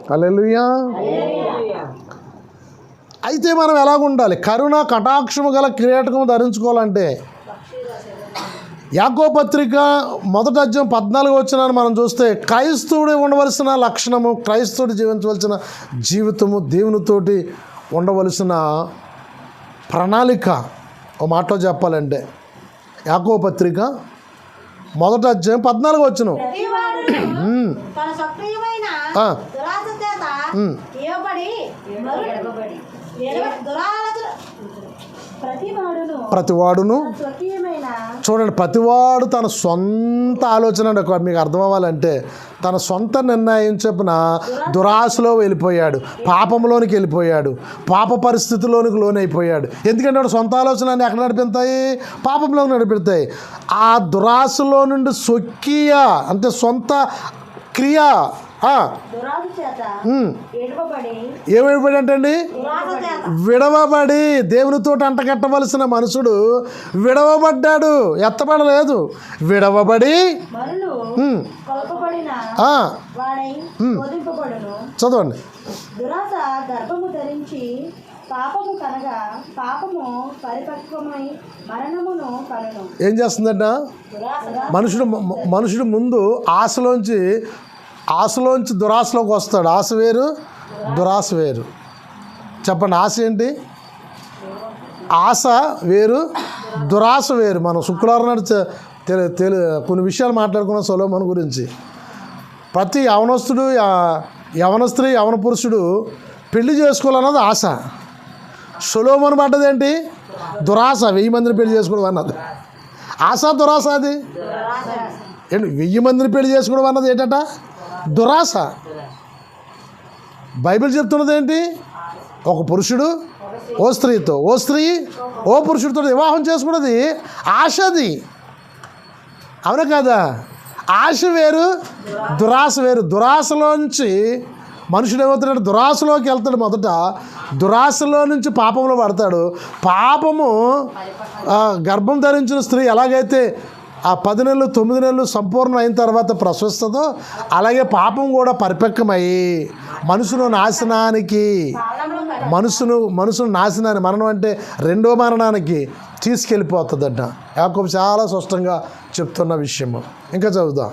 హల్లెలూయా. అయితే మనం ఎలాగ ఉండాలి? కరుణ కటాక్షము గల కిరీటము ధరించుకోవాలంటే యాకోబు పత్రిక 1వ అధ్యాయం 14వ వచనాన్ని మనం చూస్తే క్రైస్తవుడు ఉండవలసిన లక్షణము, క్రైస్తవుడు జీవించవలసిన జీవితము, దేవునితోటి ఉండవలసిన ప్రణాళిక ఒక మాటలో చెప్పాలంటే యాకోబు పత్రిక 1వ అధ్యాయం 14వ వచనం. ప్రతివాడును చూడండి, ప్రతివాడు తన సొంత ఆలోచన మీకు అర్థం అవ్వాలంటే తన సొంత నిర్ణయం చెప్పిన దురాశలో వెళ్ళిపోయాడు, పాపంలోనికి వెళ్ళిపోయాడు, పాప పరిస్థితిలోనికి లోనైపోయాడు. ఎందుకంటే వాడు సొంత ఆలోచనలు ఎక్కడ నడిపిస్తాయి? పాపంలోకి నడిపిస్తాయి. ఆ దురాశలో నుండి స్వకీయ అంటే సొంత క్రియ ఏమిడిపడి అంటే విడవబడి దేవునితో అంటగట్టవలసిన మనుషుడు విడవబడ్డాడు, ఎత్తబడలేదు, విడవబడి. చదవండి. దురాశ గర్భము ధరించి పాపము కనగా పాపము పరిపక్వమై మరణమును కనును. ఏం చేస్తుందంట? మనుషుడు ముందు ఆశలోంచి దురాశలోకి వస్తాడు. ఆశ వేరు, దురాశ వేరు. చెప్పండి, ఆశ ఏంటి? ఆశ వేరు, దురాశ వేరు. మనం శుక్రవారం నాడు కొన్ని విషయాలు మాట్లాడుకున్నాం సొలొమోను గురించి. ప్రతి యవన స్త్రీ యవన పురుషుడు పెళ్లి చేసుకోవాలన్నది ఆశ. సొలొమోను పడ్డదేంటి? దురాశ. 1000 మందిని పెళ్లి చేసుకోవడం అన్నది ఆశ, దురాశ. అది 1000 మందిని పెళ్లి చేసుకోవడం అన్నది ఏంటట? దురాశ. బైబిల్ చెప్తున్నది ఏంటి? ఒక పురుషుడు ఓ స్త్రీతో, ఓ స్త్రీ ఓ పురుషుడితో వివాహం చేసుకున్నది ఆశది. అవునా కాదా? ఆశ వేరు, దురాశ వేరు. దురాశలోంచి మనుషుడు ఏమవుతాడు? దురాశలోకి వెళ్తాడు. మొదట దురాశలో నుంచి పాపంలో పడతాడు. పాపము గర్భం ధరించిన స్త్రీ ఎలాగైతే ఆ 10 నెలలు 9 నెలలు సంపూర్ణం అయిన తర్వాత ప్రసవిస్తుందో అలాగే పాపం కూడా పరిపక్వమయ్యి మనుషును నాశనానికి మరణం అంటే రెండో మరణానికి తీసుకెళ్ళిపోతుందట. యాకోబు చాలా స్పష్టంగా చెప్తున్న విషయము. ఇంకా చదువుదాం.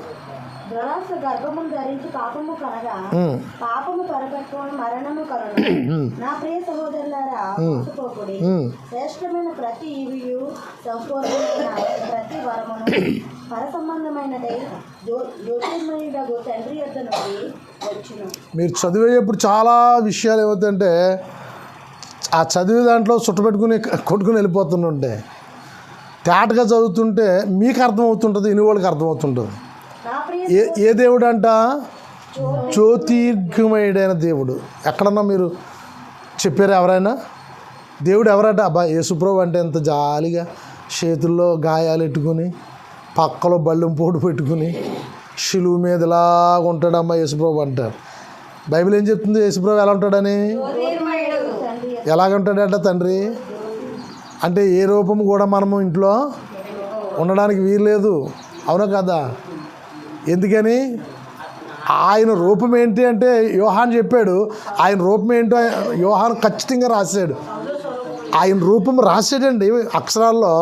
మీరు చదివేటప్పుడు చాలా విషయాలు ఏమవుతాయంటే ఆ చదివే దాంట్లో చుట్టబెట్టుకుని కొట్టుకుని వెళ్ళిపోతుంటే తేటగా చదువుతుంటే మీకు అర్థమవుతుంటుంది, ఇనివాళ్ళకి అర్థమవుతుంటుంది. ఏ దేవుడు అంట? జ్యోతిర్గమయుడైన దేవుడు. ఎక్కడన్నా మీరు చెప్పారు ఎవరైనా? దేవుడు ఎవరట? అబ్బా యేసుప్రభు అంటే ఎంత జాలిగా చేతుల్లో గాయాలు పెట్టుకుని పక్కలో బళ్ళెం పోటు పెట్టుకుని శిలువు మీదలాగా ఉంటాడమ్మా యేసుప్రభు అంటారు. బైబిల్ ఏం చెప్తుంది? యేసుప్రభు ఎలా ఉంటాడని? ఎలాగుంటాడట తండ్రి అంటే ఏ రూపము కూడా మనము ఇంట్లో ఉండడానికి వీల్లేదు. అవునా కదా? ఎందుకని? ఆయన రూపం ఏంటి అంటే యోహాను చెప్పాడు. ఆయన రూపం ఏంటో యోహాను ఖచ్చితంగా రాశాడు. ఆయన రూపం రాశాడండి అక్షరాల్లో.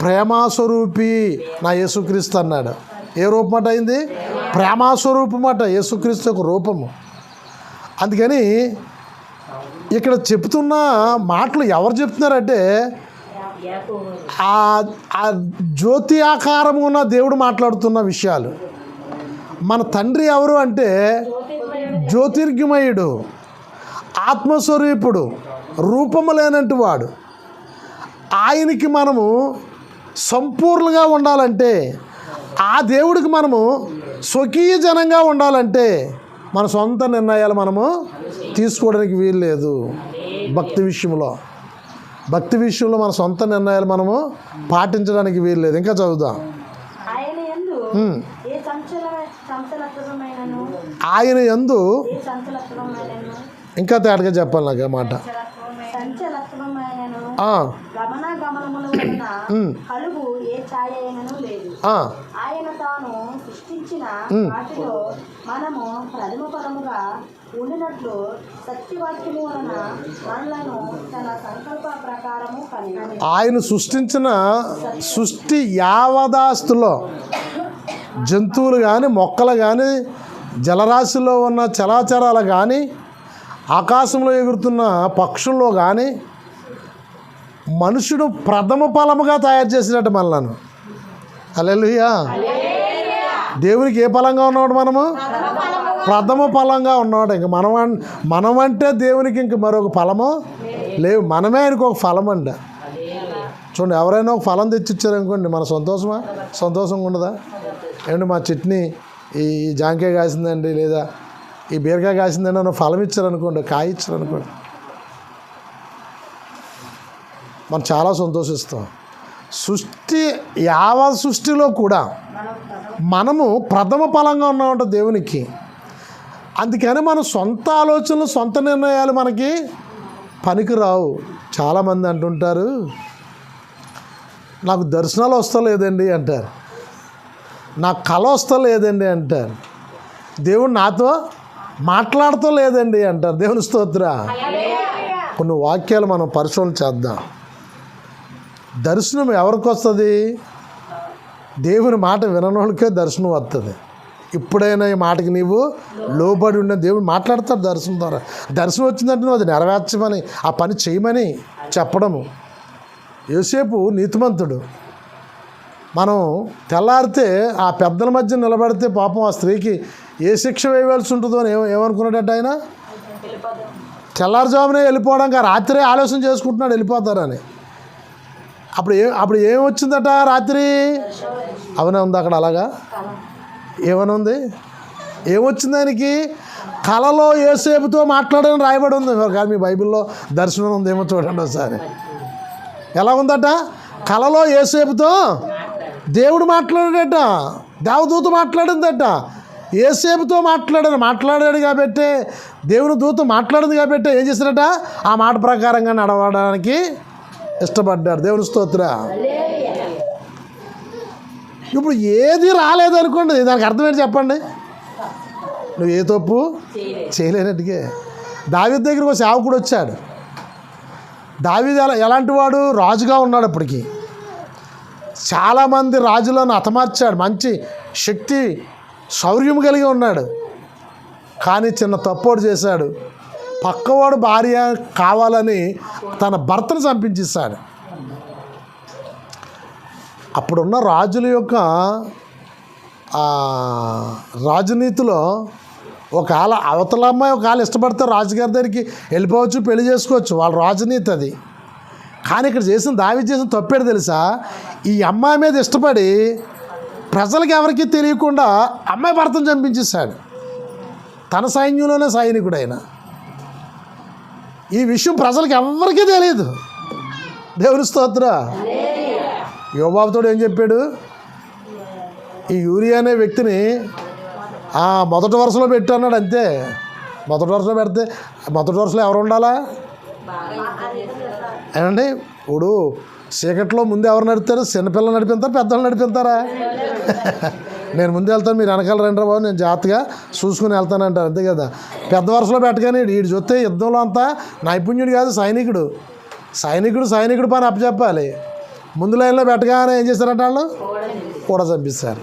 ప్రేమాస్వరూపి నా యేసుక్రీస్తు అన్నాడు. ఏ రూపం అట అయింది? ప్రేమాస్వరూపం అట యేసుక్రీస్తు యొక్క రూపము. అందుకని ఇక్కడ చెప్తున్న మాటలు ఎవరు చెప్తున్నారంటే ఆ జ్యోతి ఆకారము ఉన్న దేవుడు మాట్లాడుతున్న విషయాలు. మన తండ్రి ఎవరు అంటే జ్యోతిర్గమయుడు, ఆత్మస్వరూపుడు, రూపము లేనట్టు వాడు. ఆయనకి మనము సంపూర్ణంగా ఉండాలంటే, ఆ దేవుడికి మనము స్వకీయ జనంగా ఉండాలంటే మన సొంత నిర్ణయాలు మనము తీసుకోవడానికి వీలు లేదు. భక్తి విషయంలో మన సొంత నిర్ణయాలు మనము పాటించడానికి వీలు లేదు. ఇంకా చదువుదాం. ఆయన యందు ఇంకా తేటగా చెప్పాలి నాకు మాట. గమనాగమనముల వలన కలుగు ఏ ఛాయ అయినను లేదు. ఆయన తాను సృష్టించిన వాటిలో మనము ప్రథమ ఫలముగా ఉండినట్లు సత్యవాక్యము వలన మనలను తన సంకల్ప ప్రకారము కనిను. ఆయన సృష్టించిన సృష్టి యావదాస్తులో జంతువులు కానీ, మొక్కలు కానీ, జలరాశిలో ఉన్న చరాచరాలు కానీ, ఆకాశంలో ఎగురుతున్న పక్షుల్లో కానీ మనుషుడు ప్రథమ ఫలముగా తయారు చేసినట్టు మనలను. హల్లెలూయా. దేవునికి ఏ ఫలంగా ఉన్నవాడు మనము? ప్రథమ ఫలంగా ఉన్నవాడు. ఇంక మనం అంటే దేవునికి ఇంక మరొక ఫలము లేవు. మనమే ఆయనకు ఒక ఫలం అంట. చూడండి, ఎవరైనా ఒక ఫలం తెచ్చిచ్చారనుకోండి, మన సంతోషంగా ఉండదా? ఏమండి మా చట్నీ ఈ జాంకాయ కాసిందండి, లేదా ఈ బీరకాయ కాసిందండి అని ఫలం ఇచ్చారనుకోండి, కాయ ఇచ్చారనుకోండి, మనం చాలా సంతోషిస్తాం. సృష్టిలో కూడా మనము ప్రథమ ఫలంగా ఉన్నామంట దేవునికి. అందుకని మన సొంత ఆలోచనలు, సొంత నిర్ణయాలు మనకి పనికిరావు. చాలామంది అంటుంటారు, నాకు దర్శనాలు వస్తలేదండి అంటారు, నాకు కళ వస్తలేదండి అంటారు, దేవుడు నాతో మాట్లాడుతూ లేదండి అంటారు. దేవుని స్తోత్ర. కొన్ని వాక్యాలు మనం పరిశోధన చేద్దాం. దర్శనం ఎవరికి వస్తుంది? దేవుని మాట విననోళ్ళకే దర్శనం వస్తుంది. ఇప్పుడైనా ఈ మాటకి నీవు లోబడి ఉన్న దేవుడు మాట్లాడతాడు దర్శనం ద్వారా. దర్శనం వచ్చిందంటే నువ్వు అది నెరవేర్చమని, ఆ పని చేయమని చెప్పడము. యోసేపు నీతిమంతుడు. మనం తెల్లారితే ఆ పెద్దల మధ్య నిలబడితే పాపం ఆ స్త్రీకి ఏ శిక్ష వేయవలసి ఉంటుందో అని ఏమనుకున్నాడట ఆయన? తెల్లారుజామునే వెళ్ళిపోవడానికి ఆ రాత్రే ఆలోచన చేసుకుంటున్నాడు వెళ్ళిపోతారని. అప్పుడు ఏం వచ్చిందట రాత్రి? అవునే ఉంది అక్కడ అలాగా. ఏమని ఉంది? ఏమొచ్చింది ఆయనకి? కలలో యోసేపుతో మాట్లాడని రాయబడి ఉంది. కానీ మీ బైబిల్లో దర్శనం ఉందేమో చూడండి ఒకసారి. ఎలా ఉందట? కలలో యోసేపుతో దేవుడు మాట్లాడాడట, దేవదూత మాట్లాడిందట. యోసేపుతో మాట్లాడాడు కాబట్టి, దేవుని దూత మాట్లాడింది కాబట్టి ఏం చేశాడట? ఆ మాట ప్రకారంగా నడవడానికి ఇష్టపడ్డాడు. దేవుని స్తోత్ర. ఇప్పుడు ఏది రాలేదనుకోండి, దానికి అర్థం ఏంటి చెప్పండి? నువ్వు ఏ తప్పు చేయలేనట్టుగా. దావీదు దగ్గరికి ఒక సేవకుడు వచ్చాడు. దావీదు ఎలాంటి వాడు? రాజుగా ఉన్నాడు. అప్పటికి చాలామంది రాజులను హతమార్చాడు. మంచి శక్తి శౌర్యం కలిగి ఉన్నాడు. కానీ చిన్న తప్పోడు చేశాడు. పక్కవాడు భార్య కావాలని తన భర్తను చంపించేశాడు. అప్పుడున్న రాజుల యొక్క రాజనీతిలో ఒకవేళ అవతల అమ్మాయి ఒకవేళ ఇష్టపడితే రాజుగారి దగ్గరికి వెళ్ళిపోవచ్చు, పెళ్లి చేసుకోవచ్చు, వాళ్ళ రాజనీతి అది. కానీ ఇక్కడ దావీదు చేసిన తప్పేడు తెలుసా? ఈ అమ్మాయి మీద ఇష్టపడి ప్రజలకు ఎవరికీ తెలియకుండా అమ్మాయి భర్తను చంపించేశాడు. తన సైన్యంలోనే సైనికుడు ఆయన. ఈ విషయం ప్రజలకు ఎవరికీ తెలియదు. దేవుని స్తోత్ర. యోబాబుతోడు ఏం చెప్పాడు? ఈ యూరియా అనే వ్యక్తిని మొదటి వరుసలో పెట్టు అన్నాడు. అంతే. మొదటి వరుసలో పెడితే మొదటి వరుసలో ఎవరు ఉండాలా? ఏమండి, ఇప్పుడు చీకట్లో ముందు ఎవరు నడుపుతారు? చిన్నపిల్లలు నడిపిస్తారా, పెద్దలు నడిపిస్తారా? నేను ముందు వెళ్తాను, మీరు వెనకాల రండి బాబు, నేను జాగ్రత్తగా చూసుకుని వెళ్తానంటారు. అంతే కదా. పెద్ద వరుసలో పెట్టగానే వీడు చూస్తే యుద్ధంలో అంతా నైపుణ్యుడు కాదు, సైనికుడు పని అప్పచెప్పాలి. ముందు లైన్లో పెట్టగానే ఏం చేశారంట? వాళ్ళు కూడా చంపిస్తారు.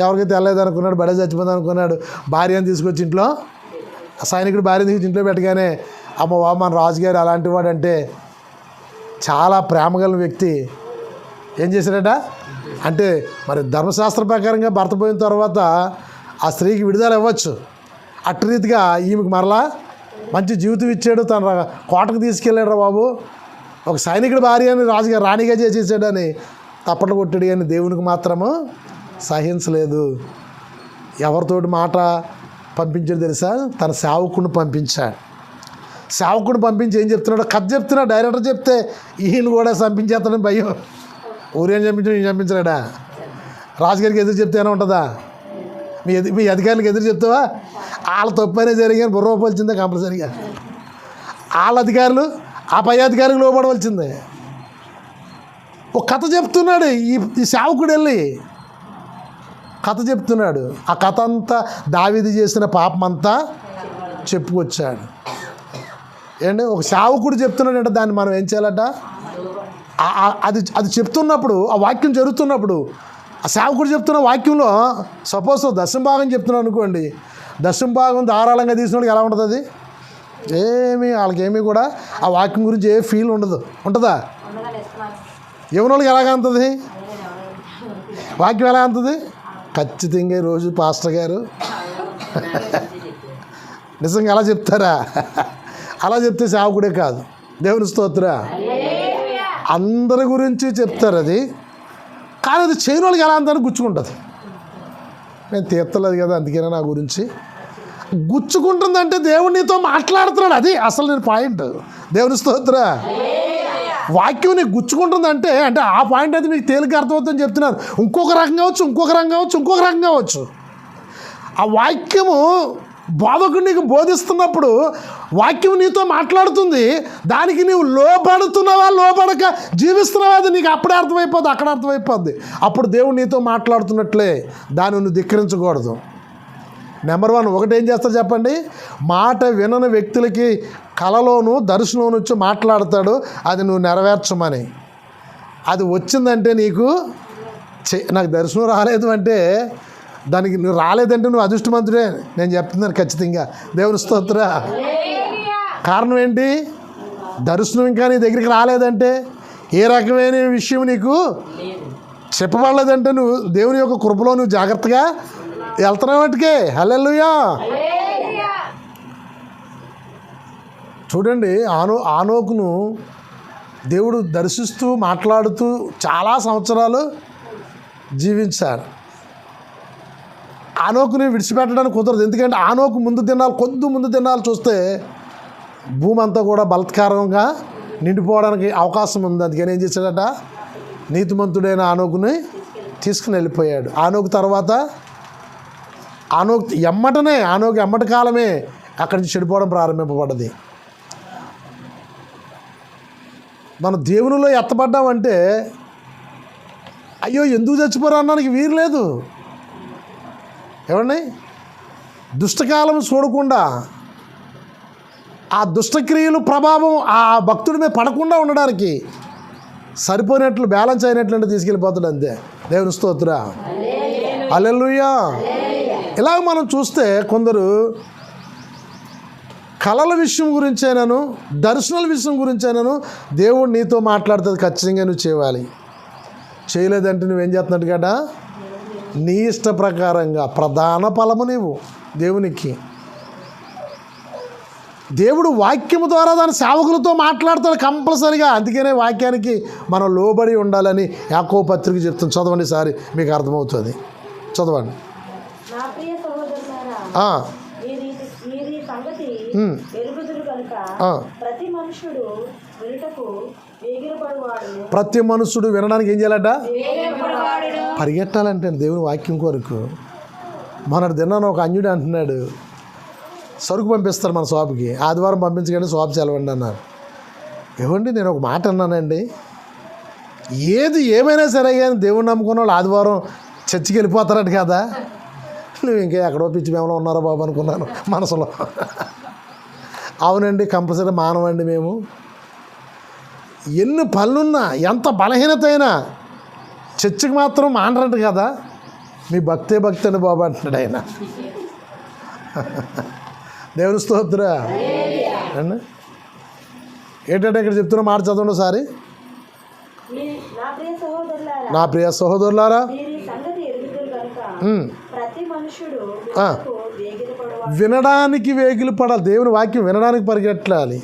ఎవరికి తెల్లలేదు అనుకున్నాడు, బడే చచ్చిపోయింది అనుకున్నాడు. భార్యను తీసుకొచ్చి ఇంట్లో, సైనికుడు భార్యను తీసుకొచ్చి ఇంట్లో పెట్టగానే, అమ్మ బాబు మన రాజుగారు అలాంటి వాడు అంటే చాలా ప్రేమగల వ్యక్తి ఏం చేశాడట? అంటే మరి ధర్మశాస్త్ర ప్రకారంగా భర్త పోయిన తర్వాత ఆ స్త్రీకి విడుదల ఇవ్వచ్చు. అట్టి రీతిగా ఈమెకు మరలా మంచి జీవితం ఇచ్చాడు. తన కోటకు తీసుకెళ్ళాడు బాబు. ఒక సైనికుడి భార్యని రాజుగారు రాణిగా చేసేసాడని తప్పట్లు కొట్టాడు. కానీ దేవునికి మాత్రము సహించలేదు. ఎవరితోటి మాట పంపించాడు తెలుసా? తన సేవకుడిని పంపించాడు. సేవకుడిని పంపించి ఏం చెప్తున్నాడు? కథ చెప్తున్నాడు. డైరెక్టర్ చెప్తే ఈయన కూడా చంపించేస్తాడని భయం. ఊరేం చంపించాడు, ఈయన చంపించలేడా? రాజుగారికి ఎదురు చెప్తే ఏమైనా ఉంటుందా? మీ అధికారులకు ఎదురు చెప్తావా? వాళ్ళ తప్పనే జరిగాను బుర్ర పోల్చిందే కంపల్సరీగా. వాళ్ళ అధికారులు ఆ పై అధికారికి లోబడవలసిందే. ఒక కథ చెప్తున్నాడు ఈ సేవకుడు వెళ్ళి కథ చెప్తున్నాడు. ఆ కథ అంతా దావీదు చేసిన పాపమంతా చెప్పుకొచ్చాడు. ఏంటి ఒక సేవకుడు చెప్తున్నాడంటే దాన్ని మనం ఏం చేయాలట? అది చెప్తున్నప్పుడు, ఆ వాక్యం జరుగుతున్నప్పుడు, ఆ సేవకుడు చెప్తున్న వాక్యంలో సపోజ్ దశంభాగం చెప్తున్నాను అనుకోండి, దశంభాగం ధారాళంగా తీసినోడికి ఎలా ఉంటుంది? అది వాళ్ళకేమీ కూడా ఆ వాక్యం గురించి ఏ ఫీల్ ఉంటుందా? యవనోళ్ళకి ఎలాగ అంతుంది వాక్యం? ఎలా అంతుంది? ఖచ్చితంగా ఈరోజు పాస్టర్ గారు నిజంగా అలా చెప్తారా? అలా చెప్తే సేవకుడే కాదు. దేవుని స్తోత్రం. అందరి గురించి చెప్తారు అది, కానీ అది చేయని వాళ్ళకి ఎలా అంతని గుచ్చుకుంటుంది. నేను తీర్చలేదు కదా అందుకేనా నా గురించి గుచ్చుకుంటుందంటే దేవుడు నీతో మాట్లాడుతున్నాడు. అది అసలు నేను పాయింట్. దేవుని స్తోత్రం. వాక్యం నీకు గుచ్చుకుంటుందంటే అంటే ఆ పాయింట్ అయితే మీకు తేలిక అర్థమవుతుందని చెప్తున్నారు. ఇంకొక రకంగా అవచ్చు, ఇంకొక రకంగా అవచ్చు. ఆ వాక్యము బోధకుడు నీకు బోధిస్తున్నప్పుడు వాక్యం నీతో మాట్లాడుతుంది. దానికి నీవు లోపడుతున్నావా, లోపడక జీవిస్తున్నావా, అది నీకు అప్పుడే అర్థమైపోద్ది, అక్కడ అర్థమైపోద్ది. అప్పుడు దేవుడు నీతో మాట్లాడుతున్నట్లే. దాన్ని నువ్వు ధిక్కరించకూడదు. నెంబర్ 1 ఒకటి ఏం చేస్తారు చెప్పండి? మాట వినని వ్యక్తులకి కలలోను దర్శనంలోను వచ్చి మాట్లాడతాడు, అది నువ్వు నెరవేర్చమని. అది వచ్చిందంటే నీకు నాకు దర్శనం రాలేదు అంటే దానికి నువ్వు రాలేదంటే నువ్వు అదృష్టవంతుడే. నేను చెప్తున్నాను ఖచ్చితంగా. దేవుని స్తోత్రం. కారణం ఏంటి? దర్శనం ఇంకా నీ దగ్గరికి రాలేదంటే, ఏ రకమైన విషయం నీకు చెప్పబడలేదంటే నువ్వు దేవుని యొక్క కృపలో నువ్వు జాగ్రత్తగా వెళ్తున్నావాటికే. హల్లెలూయా. చూడండి, ఆనోకును దేవుడు దర్శిస్తూ మాట్లాడుతూ చాలా సంవత్సరాలు జీవించారు. ఆనోకుని విడిచిపెట్టడానికి కుదరదు. ఎందుకంటే ఆనోకు కొద్ది ముందు దినాలు చూస్తే భూమి అంతా కూడా బలత్కారంగా నిండిపోవడానికి అవకాశం ఉంది. అందుకని ఏం చేశాడట? నీతిమంతుడైన ఆనోకుని తీసుకుని వెళ్ళిపోయాడు. ఆనోకు తర్వాత ఆనోకు ఎమ్మటి కాలమే అక్కడి నుంచి చెడిపోవడం ప్రారంభింపబడ్డది. మనం దేవునిలో ఎత్తబడ్డామంటే అయ్యో ఎందుకు చచ్చిపోరా అన్నానికి వీలు లేదు. ఏమండి? దుష్టకాలం చూడకుండా ఆ దుష్టక్రియలు ప్రభావం ఆ భక్తుడి మీద పడకుండా ఉండడానికి సరిపోయినట్లు బ్యాలెన్స్ అయినట్లు తీసుకెళ్ళిపోతాడు అంతే. దేవుని స్తోత్రం. హల్లెలూయా. ఇలాగ మనం చూస్తే కొందరు కళల విషయం గురించైనాను దర్శనాల విషయం గురించైనాను దేవుడు నీతో మాట్లాడుతుంది. ఖచ్చితంగా నువ్వు చేయాలి. చేయలేదంటే నువ్వేం చేస్తున్నట్టు కదా? నీ ఇష్ట ప్రకారంగా ప్రధాన ఫలము నీవు దేవునికి. దేవుడు వాక్యము ద్వారా దాని సేవకులతో మాట్లాడతాడు కంపల్సరిగా. అందుకనే వాక్యానికి మనం లోబడి ఉండాలని యాకోబు పత్రిక చెప్తుంది. చదవండి సారి, మీకు అర్థమవుతుంది. చదవండి. ప్రతి మనుషుడు వినడానికి ఏం చేయాలట? పరిగెట్టాలంటే దేవుని వాక్యం కొరకు. మొన్నటి దినాన ఒక అన్యుడు అంటున్నాడు, సరుకు పంపిస్తారు మన షాప్కి, ఆదివారం పంపించకండి షాప్ సెలవండి అన్నారు. ఏమండి, నేను ఒక మాట అన్నానండి, ఏమైనా సరే కానీ దేవుని నమ్ముకున్న వాళ్ళు ఆదివారం చర్చికి వెళ్ళిపోతారట కదా. నువ్వు ఇంకా ఎక్కడో పిచ్చి మేమలో ఉన్నారో బాబు అనుకున్నాను మనసులో. అవునండి, కంపల్సరీ మానవండి మేము. ఎన్ని పనులున్నా ఎంత బలహీనత అయినా చర్చికి మాత్రం మానరంట కదా. మీ భక్తే భక్తి అని బాబు అంటున్నాడు ఆయన. దేవుని స్తోత్రం. అండి ఏంటంటే ఇక్కడ చెప్తున్నా మాట చదవండి సారి. నా ప్రియ సహోదరులారా, వినడానికి వేగిలు పడాలి. దేవుని వాక్యం వినడానికి పరిగెట్టాలి.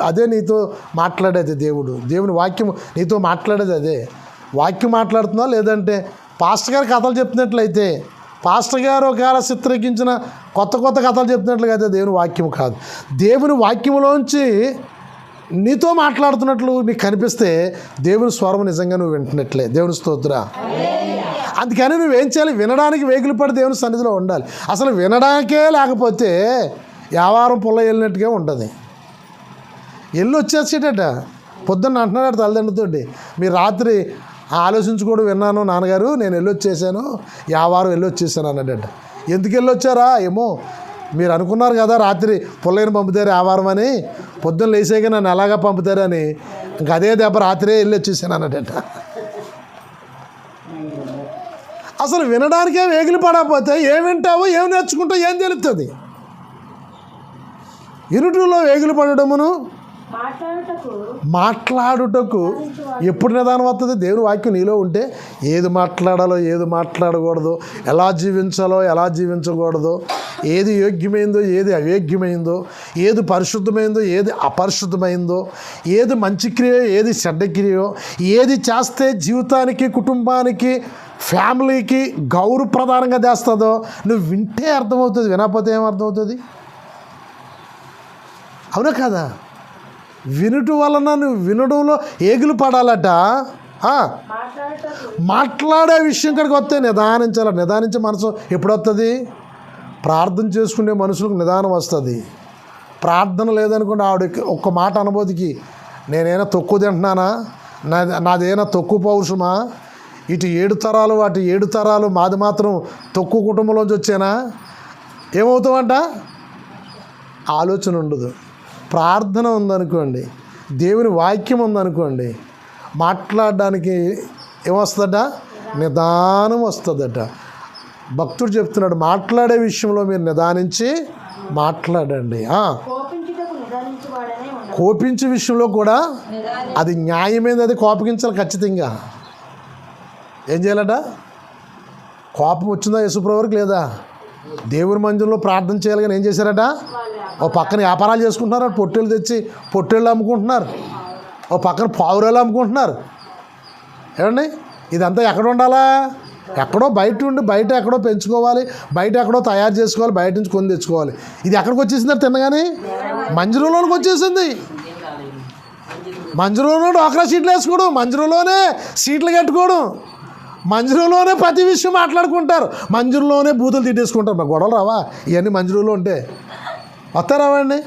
అదే నీతో మాట్లాడేది దేవుడు. దేవుని వాక్యం నీతో మాట్లాడేది అదే. వాక్యం మాట్లాడుతున్నా, లేదంటే పాస్టర్ గారు కథలు చెప్తున్నట్లయితే, పాస్టర్ గారు ఒకవేళ చిత్రీకరించిన కొత్త కథలు చెప్తున్నట్లుగా అయితే దేవుని వాక్యం కాదు. దేవుని వాక్యంలోంచి నీతో మాట్లాడుతున్నట్లు నీకు కనిపిస్తే దేవుని స్వరం నిజంగా నువ్వు వింటున్నట్లే. దేవుని స్తోత్రం. అందుకని నువ్వేం చేయాలి? వినడానికి వేగులు పడి దేవుని సన్నిధిలో ఉండాలి. అసలు వినడానికే లేకపోతే వ్యాపారం పుల్ల వెళ్ళినట్టుగా ఉంటుంది. వెళ్ళి వచ్చేసేటట. పొద్దున్న అంటున్నాడు తల్లిదండ్రులతోటి, మీరు రాత్రి ఆలోచించుకోవడం విన్నాను నాన్నగారు, నేను వెళ్ళొచ్చేసాను, వారం వెళ్ళొచ్చేసాను అన్నాడట. ఎందుకు వెళ్ళొచ్చారా? ఏమో మీరు అనుకున్నారు కదా రాత్రి పుల్లయ్యని పంపుతారు వారం అని, పొద్దున్న లేసాక నన్ను ఎలాగా పంపుతారని, ఇంక అదే దెబ్బ రాత్రే వెళ్ళి వచ్చేసాను అన్నాడట. అసలు వినడానికే వేగిలి పడకపోతే ఏం వింటావో ఏం నేర్చుకుంటావు ఏం తెలుస్తుంది? ఇరుటిలో వేగిలి పడడమును మాట్లాడుటకు ఎప్పుడు నిదానం వస్తుంది? దేవుని వాక్యం నీలో ఉంటే ఏది మాట్లాడాలో ఏది మాట్లాడకూడదు, ఎలా జీవించాలో ఎలా జీవించకూడదు, ఏది యోగ్యమైందో ఏది అయోగ్యమైందో, ఏది పరిశుద్ధమైందో ఏది అపరిశుద్ధమైందో, ఏది మంచి క్రియ ఏది చెడ్డ క్రియో, ఏది చేస్తే జీవితానికి కుటుంబానికి ఫ్యామిలీకి గౌరవప్రధానంగా చేస్తుందో నువ్వు వింటే అర్థమవుతుంది, వినకపోతే ఏం అర్థమవుతుంది? అవునా కదా? వినుట వలన నువ్వు వినడంలో ఏగులు పడాలట. మాట్లాడే విషయం కనుక వస్తే నిదానించాలి. నిదానించే మనసు ఎప్పుడు వస్తుంది? ప్రార్థన చేసుకునే మనుషులకు నిదానం వస్తుంది. ప్రార్థన లేదనుకుంటే ఆవిడకి ఒక్క మాట అనుభూతికి నేనైనా తక్కువ తింటున్నానా, నాదేనా తక్కువ పౌరుషమా, ఇటు 7 తరాలు అటు 7 తరాలు మాది మాత్రం తక్కువ కుటుంబంలోంచి వచ్చానా, ఏమవుతామంట? ఆలోచన ఉండదు. ప్రార్థన ఉందనుకోండి, దేవుని వాక్యం ఉందనుకోండి, మాట్లాడడానికి ఏమొస్తుందట? నిదానం వస్తుందట. భక్తుడు చెప్తున్నాడు, మాట్లాడే విషయంలో మీరు నిదానించి మాట్లాడండి. కోపించే విషయంలో కూడా అది న్యాయమైనది, అది కోపగించాలి ఖచ్చితంగా. ఏం చేయాలట? కోపం వచ్చిందా యేసుప్రభువుకి? లేదా. దేవుని మందిరంలో ప్రార్థన చేయాలి కానీ ఏం చేశారట? ఓ పక్కన వ్యాపారాలు చేసుకుంటున్నారు, పొట్టేళ్ళు తెచ్చి పొట్టేళ్ళు అమ్ముకుంటున్నారు, ఓ పక్కన పావురాలు అమ్ముకుంటున్నారు. ఏమండి, ఇదంతా ఎక్కడ ఉండాలా? ఎక్కడో బయట ఉండి బయట ఎక్కడో పెంచుకోవాలి, బయట ఎక్కడో తయారు చేసుకోవాలి, బయట నుంచి కొని తెచ్చుకోవాలి. ఇది ఎక్కడికి వచ్చేసింది? తిన్నగానే మందిరంలోనికి వచ్చేసింది. మందిరంలో డోక్రా సీట్లు వేసుకోవడం, మందిరంలోనే సీట్లు కట్టుకోవడం, మందిరంలోనే ప్రతి విషయం మాట్లాడుకుంటారు, మందిరంలోనే బూతులు తిట్టేసుకుంటారు. మా గొడవలు రావా ఇవన్నీ మందిరంలో ఉంటే? వస్తారావండి?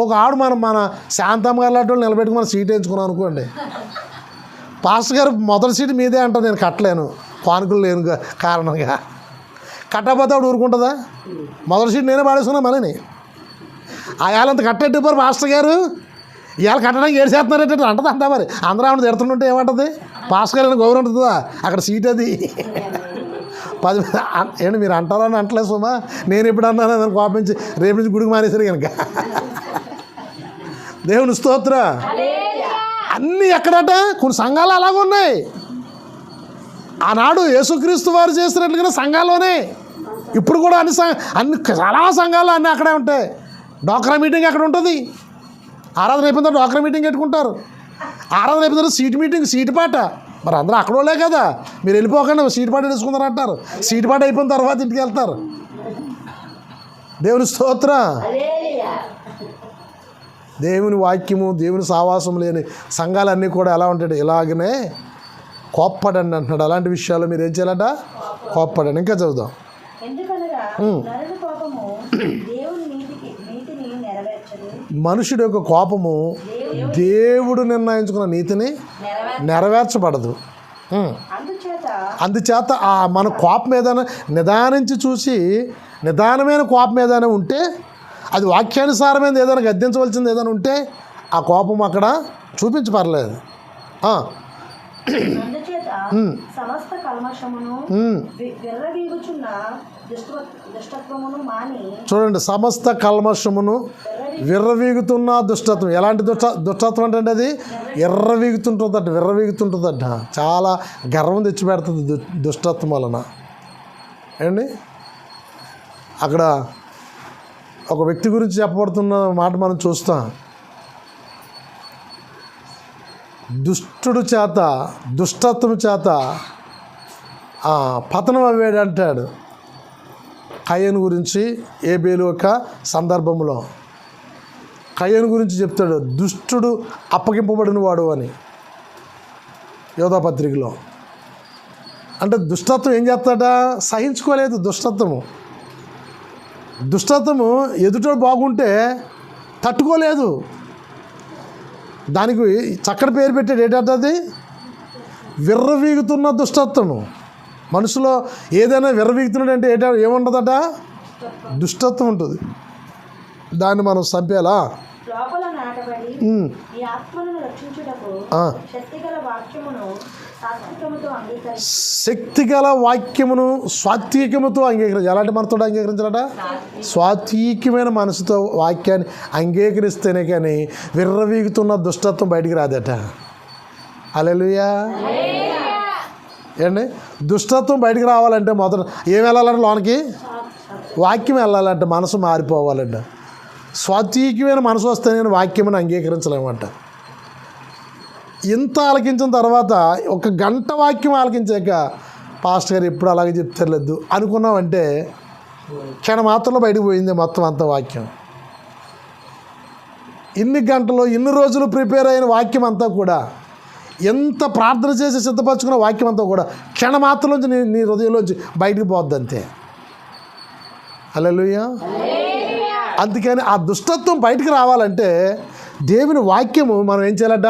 ఒక ఆవిడ మన శాంతమ్మ గారు లాంటి వాళ్ళు నిలబెట్టుకుని మనం సీట్ వేయించుకున్నాం అనుకోండి, పాస్టర్ గారు మొదటి సీటు మీదే అంటారు, నేను కట్టలేను కానుకలు లేను కారణంగా. కట్టకపోతే ఆవిడ ఊరుకుంటుందా? మొదటి సీట్ నేనే పాడేసుకున్నా మనని. ఆ ఏళ్ళంత కట్టేట్టుకోరు పాస్టర్ గారు, ఇవాళ కట్టడానికి ఏడు చేస్తున్నారంటే అంటది అంటా. మరి అందరూ ఆవిడ తిడుతుంటే ఏమంటుంది? పాస్టర్ గారు గౌరవం ఉంటుందా? అక్కడ సీట్ అది 10 ఏంటి మీరు అంటారని అంటలేదు సుమా, నేను ఎప్పుడు అన్నాను అని కోపించి రేపు నుంచి గుడికి మానేశారు కనుక. దేవుని స్తోత్ర. అన్నీ ఎక్కడట? కొన్ని సంఘాలు అలాగే ఉన్నాయి. ఆనాడు యేసుక్రీస్తు వారు చేసినట్లుగానే సంఘాల్లోనే ఇప్పుడు కూడా అన్ని చాలా సంఘాలు అన్నీ అక్కడే ఉంటాయి. డోక్రా మీటింగ్ అక్కడ ఉంటుంది, ఆరాధన అయిపోయిన తర్వాత డోక్రా మీటింగ్ పెట్టుకుంటారు, ఆరాధన అయిపోయిన తర్వాత సీట్ మీటింగ్, సీటు పాట. మరి అందరూ అక్కడ వాళ్ళే కదా, మీరు వెళ్ళిపోకుండా సీటు పాట వేసుకుంటారు అంటారు. సీటు పాట అయిపోయిన తర్వాత ఇంటికి వెళ్తారు. దేవుని స్తోత్ర. దేవుని వాక్యము దేవుని సావాసం లేని సంఘాలన్నీ కూడా ఎలా ఉంటాడు? ఇలాగనే కోప్పడండి అంటున్నాడు. అలాంటి విషయాలు మీరు ఏం చేయాలట? కోప్పడండి. ఇంకా చదువుదాం. మనుషుడి యొక్క కోపము దేవుడు నిర్ణయించుకున్న నీతిని నెరవేర్చబడదు. అందుచేత మన కోపం ఏదైనా నిదానించి చూసి, నిదానమైన కోపం ఏదైనా ఉంటే, అది వాక్యానుసారమైనది ఏదైనా గద్దించవలసింది ఏదైనా ఉంటే ఆ కోపం అక్కడ చూపించి పర్లేదు. చూడండి, సమస్త కల్మషమును విర్రవీగుతున్న దుష్టత్వం. ఎలాంటి దుష్టత్వం అంటే అది విర్రవీగుతుంటుందట. చాలా గర్వం తెచ్చిపెడుతుంది దుష్టత్వం వలన. ఏమండి, అక్కడ ఒక వ్యక్తి గురించి చెప్పబడుతున్న మాట మనం చూస్తాం. దుష్టుడు చేత, దుష్టత్వం చేత పతనం అవ్వాడు అంటాడు. కయ్యను గురించి ఏబేలు యొక్క సందర్భంలో కయ్యను గురించి చెప్తాడు, దుష్టుడు అప్పగింపబడిన వాడు అని యోధాపత్రికలో. అంటే దుష్టత్వం ఏం చేస్తాడ? సహించుకోలేదు. దుష్టత్వము ఎదుటోడు బాగుంటే తట్టుకోలేదు. దానికి చక్కటి పేరు పెట్టాడు. ఏంటంటే విర్రవీగుతున్న దుష్టత్వము. మనసులో ఏదైనా విర్రవీగుతున్నాడు అంటే ఏముంటుందట? దుష్టత్వం ఉంటుంది. దాన్ని మనం చంపేలా. లోపల నాటబడి ఈ ఆత్మను రక్షించుటకు శక్తిగల వాక్యమును సాత్వికముతో అంగీకరించి శక్తిగల వాక్యమును సాత్వికముతో అంగీకరించి. ఎలాంటి మనతో అంగీకరించాలట? సాత్వికమైన మనసుతో వాక్యాన్ని అంగీకరిస్తేనే కానీ విర్రవీగుతున్న దుష్టత్వం బయటికి రాదట. హల్లెలూయా. ఏండి, దుష్టత్వం బయటికి రావాలంటే మొదట ఏం వెళ్ళాలంటే లోనికి వాక్యం వెళ్ళాలంటే మనసు మారిపోవాలంట. సాత్వికమైన మనసు వస్తే నేను వాక్యమును అంగీకరించలేమంట. ఇంత ఆలకించిన తర్వాత ఒక గంట వాక్యం ఆలకించాక పాస్టర్ గారు ఎప్పుడు అలాగే చెప్తారులేదు అనుకున్నామంటే క్షణ మాత్రంలో బయటకు పోయింది మొత్తం అంత వాక్యం. ఇన్ని గంటలు ఇన్ని రోజులు ప్రిపేర్ అయిన వాక్యం అంతా కూడా, ఎంత ప్రార్థన చేసి సిద్ధపరచుకున్న వాక్యం అంతా కూడా క్షణ మాత్రంలోంచి నీ హృదయంలోంచి బయటికి పోద్ది అంతే. హల్లెలూయా. అందుకని ఆ దుష్టత్వం బయటికి రావాలంటే దేవుని వాక్యము మనం ఏం చేయాలట?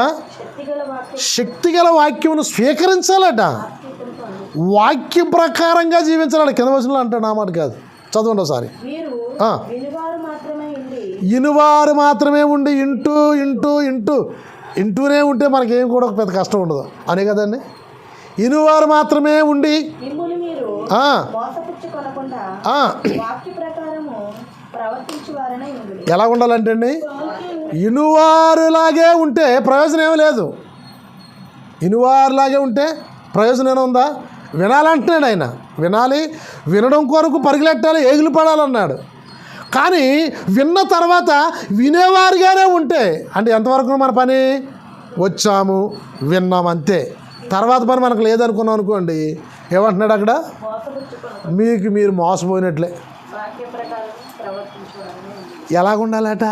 శక్తిగల వాక్యమును స్వీకరించాలట. వాక్యం ప్రకారంగా జీవించాలట. కింద వచనంలో అంటాడు, నా మాట కాదు, చదవండి ఒకసారి. ఇనువారు మాత్రమే ఉండి ఇంటూనే ఉంటే మనకేం కూడా పెద్ద కష్టం ఉండదు అనే కదండి. ఇనువారు మాత్రమే ఉండి ఎలా ఉండాలంటే అండి, ఇనువారులాగే ఉంటే ప్రయోజనం ఏమీ లేదు. ఇనువారులాగే ఉంటే ప్రయోజనం ఏమైనా ఉందా? వినాలంటున్నాడు ఆయన. వినాలి, వినడం కొరకు పరుగులెట్టాలి, ఏగులు పడాలన్నాడు. కానీ విన్న తర్వాత వినేవారుగానే ఉంటే అంటే ఎంతవరకు మన పని? వచ్చాము, విన్నాం, అంతే. తర్వాత పని మనకు లేదనుకున్నాం అనుకోండి, ఏమంటున్నాడు అక్కడ? మీకు మీరు మోసపోయినట్లే. ఎలాగుండాలట?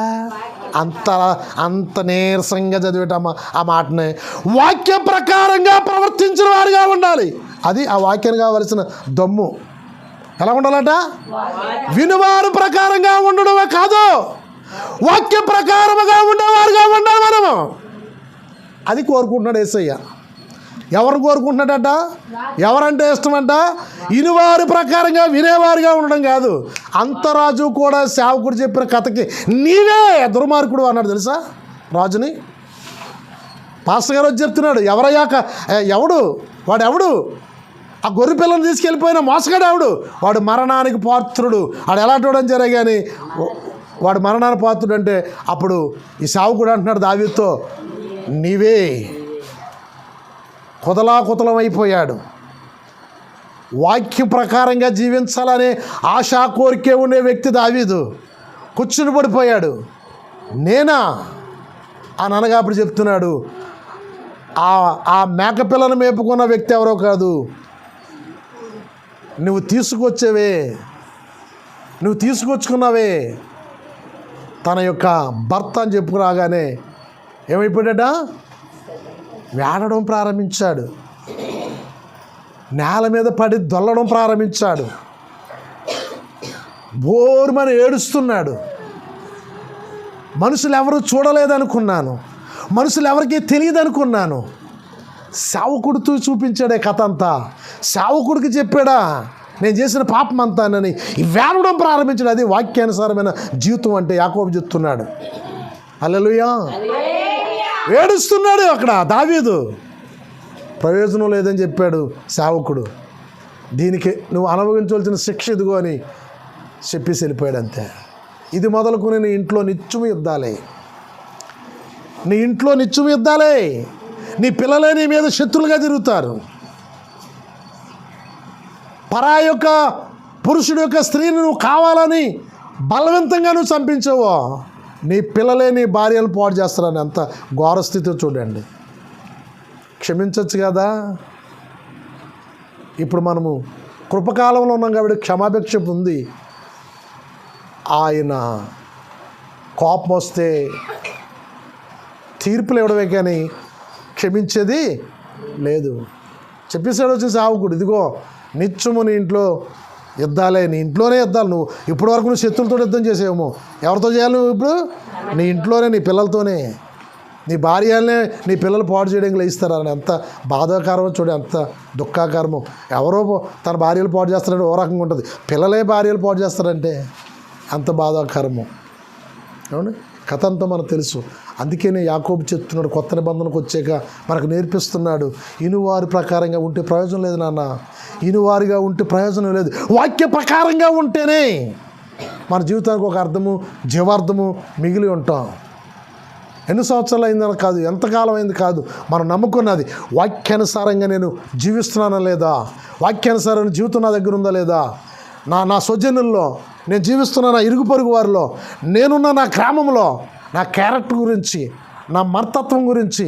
అంత నీరసంగా చదివేటమ్మ ఆ మాటనే వాక్య ప్రకారంగా ప్రవర్తించిన వారుగా ఉండాలి. అది ఆ వాక్యానికి కావలసిన దమ్ము. ఎలా ఉండాలట? వినువారు ప్రకారంగా ఉండడమే కాదు, వాక్య ప్రకారముగా ఉండేవారుగా ఉండాలి మనము. అది కోరుకుంటున్నాడు యేసయ్య. ఎవరు కోరుకుంటున్నాడట? ఎవరంటే ఇష్టమంట? ఇనువారి ప్రకారంగా వినేవారుగా ఉండడం కాదు. అంతరాజు కూడా సేవకుడు చెప్పిన కథకి నీవే దుర్మార్గుడు అన్నాడు తెలుసా రాజుని. పాస్టర్ గారు వచ్చి చెప్తున్నాడు, వాడు ఆ గొర్రె పిల్లని తీసుకెళ్ళిపోయిన మోసగాడు ఎవడు? వాడు మరణానికి పాత్రుడు. వాడు ఎలాంటి వాడు అని సరే కానీ వాడు మరణానికి పాత్రుడు అంటే అప్పుడు ఈ సేవకుడు అంటున్నాడు దావీదుతో, నీవే. కుతలం అయిపోయాడు. వాక్య ప్రకారంగా జీవించాలనే ఆశా కోరికే ఉండే వ్యక్తి దావీదు కూర్చుని పడిపోయాడు. నేనా అని అనగా అప్పుడు చెప్తున్నాడు, ఆ మేకపిల్లను మేపుకున్న వ్యక్తి ఎవరో కాదు, నువ్వు తీసుకొచ్చుకున్నావే తన యొక్క భర్త అని చెప్పుకురాగానే ఏమైపోయాడట? వేడడం ప్రారంభించాడు. నేల మీద పడి దొల్లడం ప్రారంభించాడు. బోరుమని ఏడుస్తున్నాడు. మనుషులు ఎవరు చూడలేదనుకున్నాను, మనుషులు ఎవరికీ తెలియదు అనుకున్నాను. సేవకుడితో చూపించాడే కథ అంతా. సేవకుడికి చెప్పాడా నేను చేసిన పాపం అంతానని వేడడం ప్రారంభించాడు. అది వాక్యానుసారమైన జీవితం అంటే యాకోబు చెప్తున్నాడు. హల్లెలూయా. ఏడుస్తున్నాడు అక్కడ దావీదు. ప్రయోజనం లేదని చెప్పాడు సేవకుడు. దీనికి నువ్వు అనుభవించవలసిన శిక్ష ఇదిగో అని చెప్పేసి వెళ్ళిపోయాడు అంతే. ఇది మొదలుకొని నీ ఇంట్లో నిత్యము యుద్ధాలే, నీ పిల్లలే నీ మీద శత్రులుగా తిరుగుతారు. పరాయి యొక్క పురుషుడు యొక్క స్త్రీని నువ్వు కావాలని బలవంతంగా నువ్వు చంపించావో నీ పిల్లలే నీ భార్యను పాడు చేస్తారని అంత ఘోర స్థితిలో చూడండి. క్షమించవచ్చు కదా. ఇప్పుడు మనము కృపకాలంలో ఉన్నాం కాబట్టి క్షమాభిక్ష ఉంది. ఆయన కోపం వస్తే తీర్పులు ఇవ్వడమే కానీ క్షమించేది లేదు. చెప్పేసాడు వచ్చి సేవకుడు, ఇదిగో నిత్యము నీ ఇంట్లో యుద్ధాలే, నీ ఇంట్లోనే యుద్ధాలు. నువ్వు ఇప్పటి వరకు నువ్వు శత్రులతో యుద్ధం చేసేవేమో, ఎవరితో చేయాలి నువ్వు? ఇప్పుడు నీ ఇంట్లోనే, నీ పిల్లలతోనే. నీ భార్యనే నీ పిల్లలు పాడు చేయడానికి లేస్తారా అని ఎంత బాధాకరమో చూడు, ఎంత దుఃఖాకరమో. ఎవరో తన భార్యలు పాడు చేస్తారంటే ఓ రకంగా ఉంటుంది, పిల్లలే భార్యలు పాడు చేస్తారంటే అంత బాధాకరమో. అవును, కథ అంతా మనకు తెలుసు. అందుకనే యాకోబు చెప్తున్నాడు, కొత్త నిబంధనకు వచ్చాక మనకు నేర్పిస్తున్నాడు, ఇనువారి ప్రకారంగా ఉంటే ప్రయోజనం లేదు నాన్న, ఇనువారిగా ఉంటే ప్రయోజనం లేదు, వాక్య ప్రకారంగా ఉంటేనే మన జీవితానికి ఒక అర్థము, జీవార్థము మిగిలి ఉంటాం. ఎన్ని సంవత్సరాలు అయిందని కాదు, ఎంతకాలం అయింది కాదు, మనం నమ్ముకున్నది వాక్యానుసారంగా నేను జీవిస్తున్నానా లేదా, వాక్యానుసారమైన జీవితం నా దగ్గర ఉందా లేదా, నా స్వజనుల్లో నేను జీవిస్తున్న ఇరుగు పొరుగు వారిలో, నేనున్న నా గ్రామంలో నా క్యారెక్టర్ గురించి, నా మనస్తత్వం గురించి,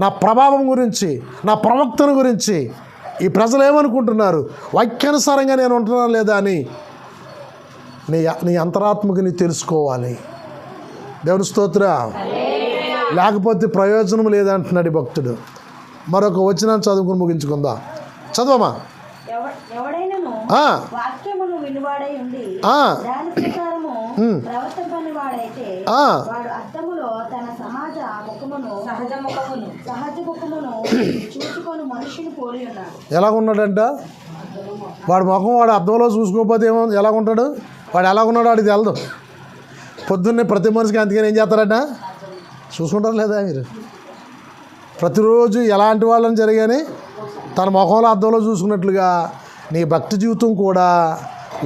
నా ప్రభావం గురించి, నా ప్రవక్తన గురించి ఈ ప్రజలు ఏమనుకుంటున్నారు, వాక్యానుసారంగా నేను ఉంటున్నాను లేదా అని నీ అంతరాత్మకు నీ తెలుసుకోవాలి. దేవుని స్తోత్రం. లేకపోతే ప్రయోజనం లేదంటున్నాడు ఈ భక్తుడు. మరొక వచనాన్ని చదువుకుని ముగించుకుందా, చదవమా. ఎవడైనను వాక్యమును వినువాడై ఉండి దాని ప్రకారము ప్రవర్తింపని వాడైతే వాడు అద్దములో తన సహజ ముఖమును చూసుకొని మనుషుని పోలి ఉన్నాడు. ఎలాగున్నాడంట వాడు ముఖం, వాడు అద్దంలో చూసుకోకపోతే ఏమో ఎలాగుంటాడు, వాడు ఎలాగున్నాడు వాడికి తెలదు. పొద్దున్నే ప్రతి మనిషికి అందుకని ఏం చేస్తారట, చూసుకుంటారు లేదా మీరు? ప్రతిరోజు ఎలాంటి వాళ్ళని జరిగాని తన ముఖంలో అద్దంలో చూసుకున్నట్లుగా నీ భక్తి జీవితం కూడా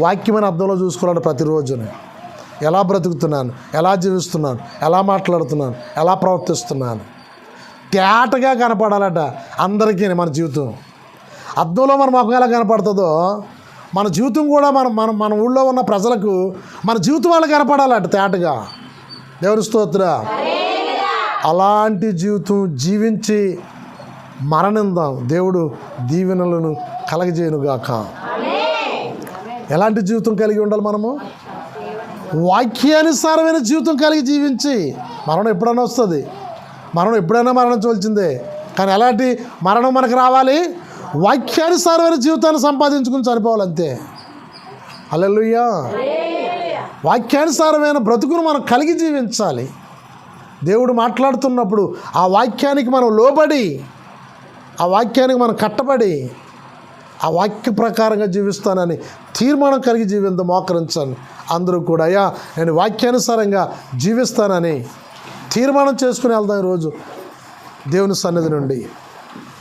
వాక్యమైన అద్దంలో చూసుకోవాలి. ప్రతిరోజుని ఎలా బ్రతుకుతున్నాను, ఎలా జీవిస్తున్నాను, ఎలా మాట్లాడుతున్నాను, ఎలా ప్రవర్తిస్తున్నాను, తేటగా కనపడాలట అందరికీ. మన జీవితం అద్దంలో మన ముఖం ఎలా కనపడుతుందో మన జీవితం కూడా మన ఊళ్ళో ఉన్న ప్రజలకు మన జీవితం వాళ్ళకి కనపడాలట తేటగా. దేవుని స్తోత్రం. అలాంటి జీవితం జీవించి మరణిందాం. దేవుడు దీవెనలను కలగజేయునుగాక. ఎలాంటి జీవితం కలిగి ఉండాలి మనము? వాక్యానుసారమైన జీవితం కలిగి జీవించి. మరణం ఎప్పుడైనా వస్తుంది, మరణం ఎప్పుడైనా మరణించవలసిందే. కానీ ఎలాంటి మరణం మనకు రావాలి? వాక్యానుసారమైన జీవితాన్ని సంపాదించుకుని చనిపోవాలంతే. హల్లెలూయా. వాక్యానుసారమైన బ్రతుకును మనం కలిగి జీవించాలి. దేవుడు మాట్లాడుతున్నప్పుడు ఆ వాక్యానికి మనం లోబడి, ఆ వాక్యానికి మనం కట్టబడి, ఆ వాక్య ప్రకారంగా జీవిస్తానని తీర్మానం కలిగి జీవితం మోకరించాను. అందరూ కూడా అయ్యా నేను వాక్యానుసారంగా జీవిస్తానని తీర్మానం చేసుకుని వెళ్దాం ఈరోజు దేవుని సన్నిధి నుండి.